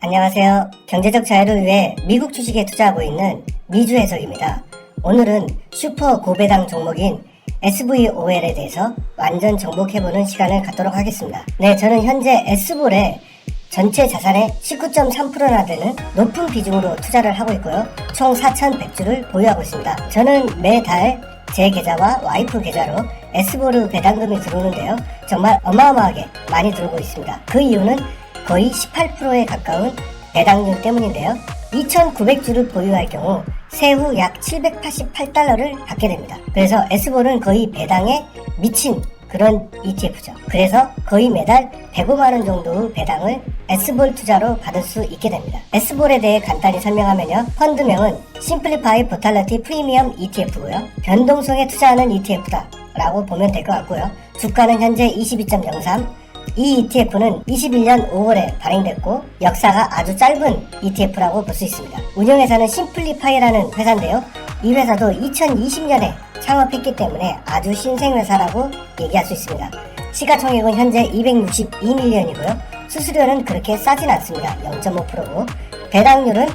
안녕하세요. 경제적 자유를 위해 미국 주식에 투자하고 있는 미주 해석입니다. 오늘은 슈퍼 고배당 종목인 SVOL에 대해서 완전 정복해보는 시간을 갖도록 하겠습니다. 네, 저는 현재 S볼에 전체 자산의 19.3%나 되는 높은 비중으로 투자를 하고 있고요. 총 4,100주를 보유하고 있습니다. 저는 매달 제 계좌와 와이프 계좌로 S볼 배당금이 들어오는데요. 정말 어마어마하게 많이 들어오고 있습니다. 그 이유는 거의 18%에 가까운 배당률 때문인데요. 2,900주를 보유할 경우 세후 약 788달러를 받게 됩니다. 그래서 S볼은 거의 배당에 미친 그런 ETF죠. 그래서 거의 매달 105만원 정도의 배당을 S볼 투자로 받을 수 있게 됩니다. S볼에 대해 간단히 설명하면요. 펀드명은 심플리파이 보탈리티 프리미엄 ETF고요. 변동성에 투자하는 ETF다 라고 보면 될 것 같고요. 주가는 현재 22.03, 이 ETF는 21년 5월에 발행됐고 역사가 아주 짧은 ETF라고 볼 수 있습니다. 운영회사는 심플리파이라는 회사인데요. 이 회사도 2020년에 창업했기 때문에 아주 신생회사라고 얘기할 수 있습니다. 시가총액은 현재 262밀리언이고요. 수수료는 그렇게 싸진 않습니다. 0.5%고 배당률은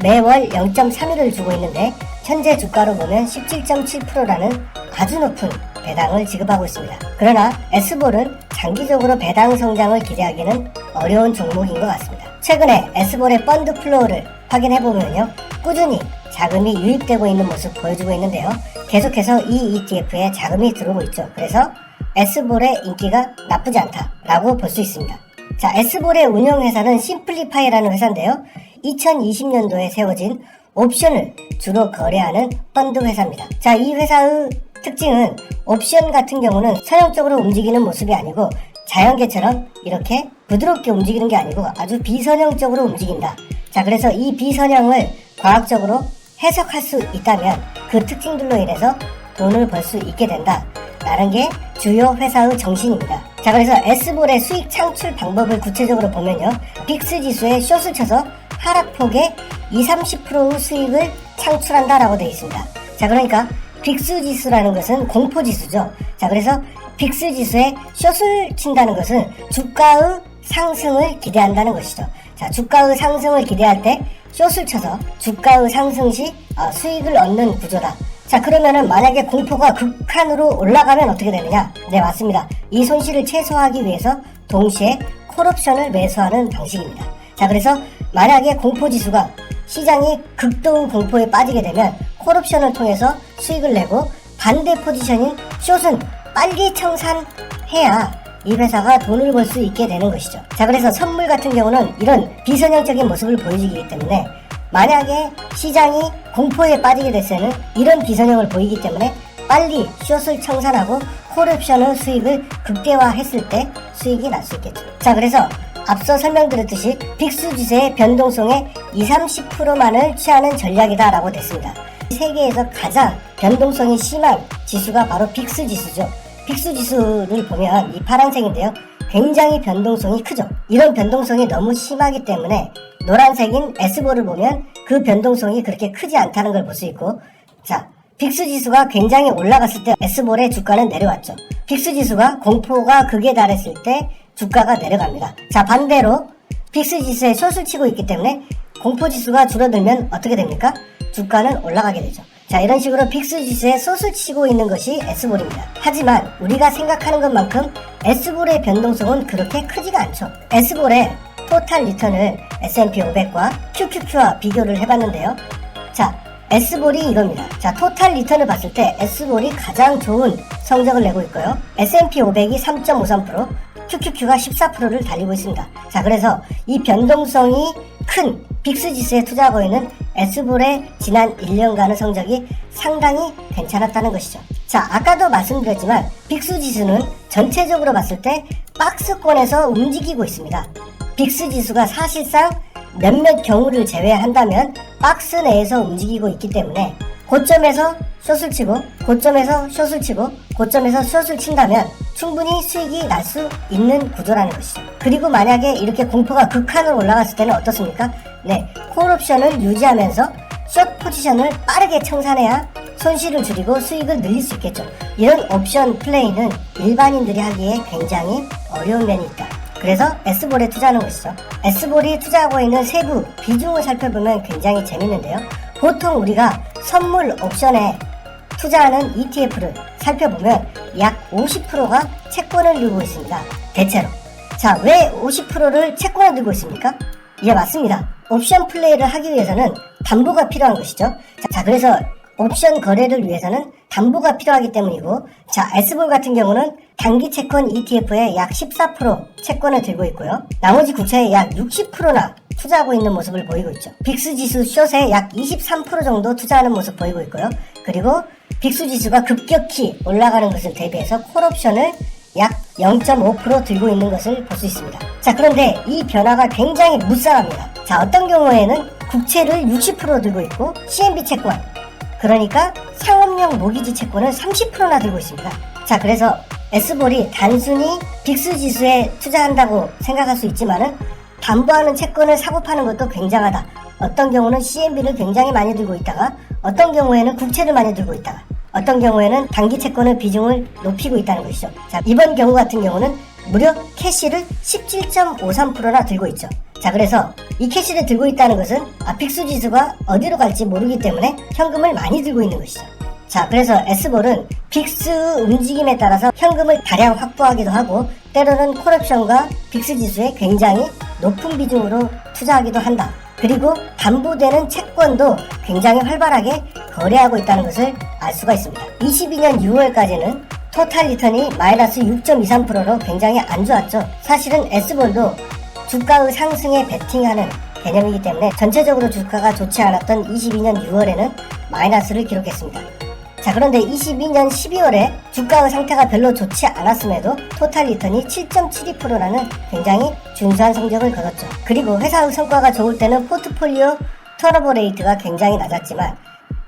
매월 0.31을 주고 있는데 현재 주가로 보면 17.7%라는 아주 높은 배당을 지급하고 있습니다. 그러나 S볼은 장기적으로 배당 성장을 기대하기는 어려운 종목인 것 같습니다. 최근에 S볼의 펀드 플로우를 확인해보면요. 꾸준히 자금이 유입되고 있는 모습 보여주고 있는데요. 계속해서 이 ETF에 자금이 들어오고 있죠. 그래서 S볼의 인기가 나쁘지 않다라고 볼 수 있습니다. 자, S볼의 운영회사는 심플리파이라는 회사인데요. 2020년도에 세워진 옵션을 주로 거래하는 펀드 회사입니다. 자, 이 회사의 특징은 옵션 같은 경우는 선형적으로 움직이는 모습이 아니고 자연계처럼 이렇게 부드럽게 움직이는 게 아니고 아주 비선형적으로 움직인다. 자, 그래서 이 비선형을 과학적으로 해석할 수 있다면 그 특징들로 인해서 돈을 벌 수 있게 된다 라는 게 주요 회사의 정신입니다. 자, 그래서 S볼의 수익 창출 방법을 구체적으로 보면요. 빅스 지수에 숏을 쳐서 하락폭의 20-30%의 수익을 창출한다라고 되어 있습니다. 자, 그러니까 빅스 지수라는 것은 공포 지수죠. 자, 그래서 빅스 지수에 숏을 친다는 것은 주가의 상승을 기대한다는 것이죠. 자, 주가의 상승을 기대할 때 숏을 쳐서 주가의 상승 시 수익을 얻는 구조다. 자, 그러면은 만약에 공포가 극한으로 올라가면 어떻게 되느냐? 네, 맞습니다. 이 손실을 최소화하기 위해서 동시에 콜옵션을 매수하는 방식입니다. 자, 그래서 만약에 공포지수가 시장이 극도의 공포에 빠지게 되면 콜옵션을 통해서 수익을 내고 반대 포지션인 숏은 빨리 청산해야 이 회사가 돈을 벌 수 있게 되는 것이죠. 자, 그래서 선물 같은 경우는 이런 비선형적인 모습을 보여주기 때문에 만약에 시장이 공포에 빠지게 됐을 때는 이런 비선형을 보이기 때문에 빨리 숏을 청산하고 콜옵션의 수익을 극대화했을 때 수익이 날 수 있겠죠. 자, 그래서 앞서 설명드렸듯이 빅스 지수의 변동성의 20-30%만을 취하는 전략이다 라고 됐습니다. 세계에서 가장 변동성이 심한 지수가 바로 빅스 지수죠. 빅스 지수를 보면 이 파란색인데요. 굉장히 변동성이 크죠. 이런 변동성이 너무 심하기 때문에 노란색인 S볼을 보면 그 변동성이 그렇게 크지 않다는 걸 볼 수 있고, 자, 빅스 지수가 굉장히 올라갔을 때 S볼의 주가는 내려왔죠. 빅스 지수가 공포가 극에 달했을 때 주가가 내려갑니다. 자, 반대로 빅스 지수에 숏을 치고 있기 때문에 공포 지수가 줄어들면 어떻게 됩니까? 주가는 올라가게 되죠. 자, 이런 식으로 빅스 지수에 숏을 치고 있는 것이 S볼입니다. 하지만 우리가 생각하는 것만큼 S볼의 변동성은 그렇게 크지가 않죠. S볼의 토탈 리턴을 S&P 500과 QQQ와 비교를 해봤는데요. 자, S볼이 이겁니다. 자, 토탈 리턴을 봤을 때 S볼이 가장 좋은 성적을 내고 있고요. S&P 500이 3.53%, QQQ가 14%를 달리고 있습니다. 자, 그래서 이 변동성이 큰 빅스 지수에 투자하고 있는 S볼의 지난 1년간의 성적이 상당히 괜찮았다는 것이죠. 자, 아까도 말씀드렸지만 빅스 지수는 전체적으로 봤을 때 박스권에서 움직이고 있습니다. 빅스 지수가 사실상 몇몇 경우를 제외한다면 박스 내에서 움직이고 있기 때문에 고점에서 숏을 치고 고점에서 숏을 치고 고점에서 숏을 친다면 충분히 수익이 날 수 있는 구조라는 것이죠. 그리고 만약에 이렇게 공포가 극한으로 올라갔을 때는 어떻습니까? 네, 콜옵션을 유지하면서 숏 포지션을 빠르게 청산해야 손실을 줄이고 수익을 늘릴 수 있겠죠. 이런 옵션 플레이는 일반인들이 하기에 굉장히 어려운 면이 있다. 그래서 S볼에 투자하는 것이죠. S볼이 투자하고 있는 세부 비중을 살펴보면 굉장히 재밌는데요. 보통 우리가 선물 옵션에 투자하는 ETF를 살펴보면 약 50%가 채권을 들고 있습니다. 대체로. 자, 왜 50%를 채권을 들고 있습니까? 예, 맞습니다. 옵션 플레이를 하기 위해서는 담보가 필요한 것이죠. 자, 그래서 옵션 거래를 위해서는 담보가 필요하기 때문이고, 자, S볼 같은 경우는 단기 채권 ETF의 약 14% 채권을 들고 있고요. 나머지 국채의 약 60%나 투자하고 있는 모습을 보이고 있죠. 빅스 지수 숏에 약 23% 정도 투자하는 모습 보이고 있고요. 그리고 빅스 지수가 급격히 올라가는 것을 대비해서 콜옵션을 약 0.5% 들고 있는 것을 볼 수 있습니다. 자, 그런데 이 변화가 굉장히 무쌍합니다. 자, 어떤 경우에는 국채를 60% 들고 있고 CMB 채권, 그러니까 상업용 모기지 채권을 30%나 들고 있습니다. 자, 그래서 S볼이 단순히 빅스 지수에 투자한다고 생각할 수 있지만은 담보하는 채권을 사고 파는 것도 굉장하다. 어떤 경우는 CMB를 굉장히 많이 들고 있다가, 어떤 경우에는 국채를 많이 들고 있다가, 어떤 경우에는 단기 채권의 비중을 높이고 있다는 것이죠. 자, 이번 경우 같은 경우는 무려 캐시를 17.53%나 들고 있죠. 자, 그래서 이 캐시를 들고 있다는 것은 빅스 지수가 어디로 갈지 모르기 때문에 현금을 많이 들고 있는 것이죠. 자, 그래서 S볼은 빅스 움직임에 따라서 현금을 다량 확보하기도 하고, 때로는 콜옵션과 빅스 지수에 굉장히 높은 비중으로 투자하기도 한다. 그리고 담보되는 채권도 굉장히 활발하게 거래하고 있다는 것을 알 수가 있습니다. 22년 6월까지는 토탈 리턴이 마이너스 6.23%로 굉장히 안 좋았죠. 사실은 S볼도 주가의 상승에 베팅하는 개념이기 때문에 전체적으로 주가가 좋지 않았던 22년 6월에는 마이너스를 기록했습니다. 자, 그런데 22년 12월에 주가의 상태가 별로 좋지 않았음에도 토탈 리턴이 7.72%라는 굉장히 준수한 성적을 거뒀죠. 그리고 회사의 성과가 좋을 때는 포트폴리오 턴오버 레이트가 굉장히 낮았지만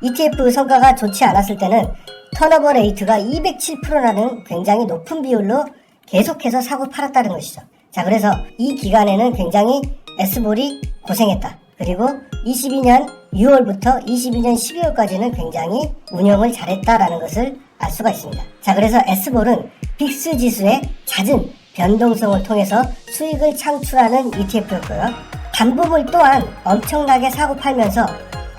ETF 성과가 좋지 않았을 때는 턴오버 레이트가 207%라는 굉장히 높은 비율로 계속해서 사고 팔았다는 것이죠. 자, 그래서 이 기간에는 굉장히 S볼이 고생했다. 그리고 22년 6월부터 22년 12월까지는 굉장히 운영을 잘했다라는 것을 알 수가 있습니다. 자, 그래서 S볼은 빅스 지수의 잦은 변동성을 통해서 수익을 창출하는 ETF였고요. 담보물 또한 엄청나게 사고 팔면서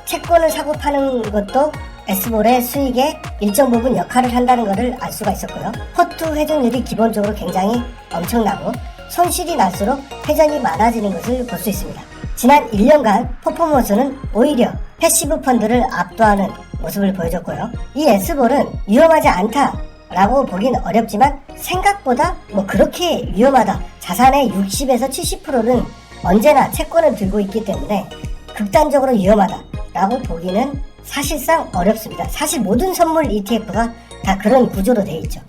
채권을 사고 파는 것도 S볼의 수익에 일정 부분 역할을 한다는 것을 알 수가 있었고요. 포트 회전율이 기본적으로 굉장히 엄청나고 손실이 날수록 회전이 많아지는 것을 볼 수 있습니다. 지난 1년간 퍼포먼스는 오히려 패시브 펀드를 압도하는 모습을 보여줬고요. 이 S볼은 위험하지 않다라고 보긴 어렵지만 생각보다 그렇게 위험하다. 자산의 60에서 70%는 언제나 채권을 들고 있기 때문에 극단적으로 위험하다라고 보기는 사실상 어렵습니다. 사실 모든 선물 ETF가 다 그런 구조로 되어 있죠.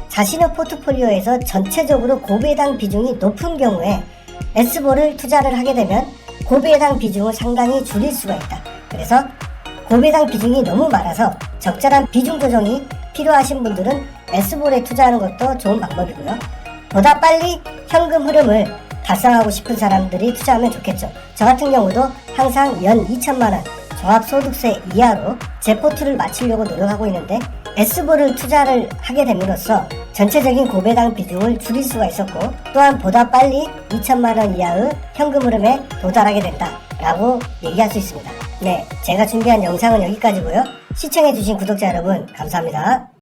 자신의 포트폴리오에서 전체적으로 고배당 비중이 높은 경우에 S볼을 투자를 하게 되면 고배당 비중을 상당히 줄일 수가 있다. 그래서 고배당 비중이 너무 많아서 적절한 비중 조정이 필요하신 분들은 S볼에 투자하는 것도 좋은 방법이고요. 보다 빨리 현금 흐름을 달성하고 싶은 사람들이 투자하면 좋겠죠. 저 같은 경우도 항상 연 2천만원 종합소득세 이하로 제 포트를 마치려고 노력하고 있는데 S볼을 투자를 하게 됨으로써 전체적인 고배당 비중을 줄일 수가 있었고, 또한 보다 빨리 2천만원 이하의 현금 흐름에 도달하게 됐다라고 얘기할 수 있습니다. 네, 제가 준비한 영상은 여기까지고요. 시청해주신 구독자 여러분 감사합니다.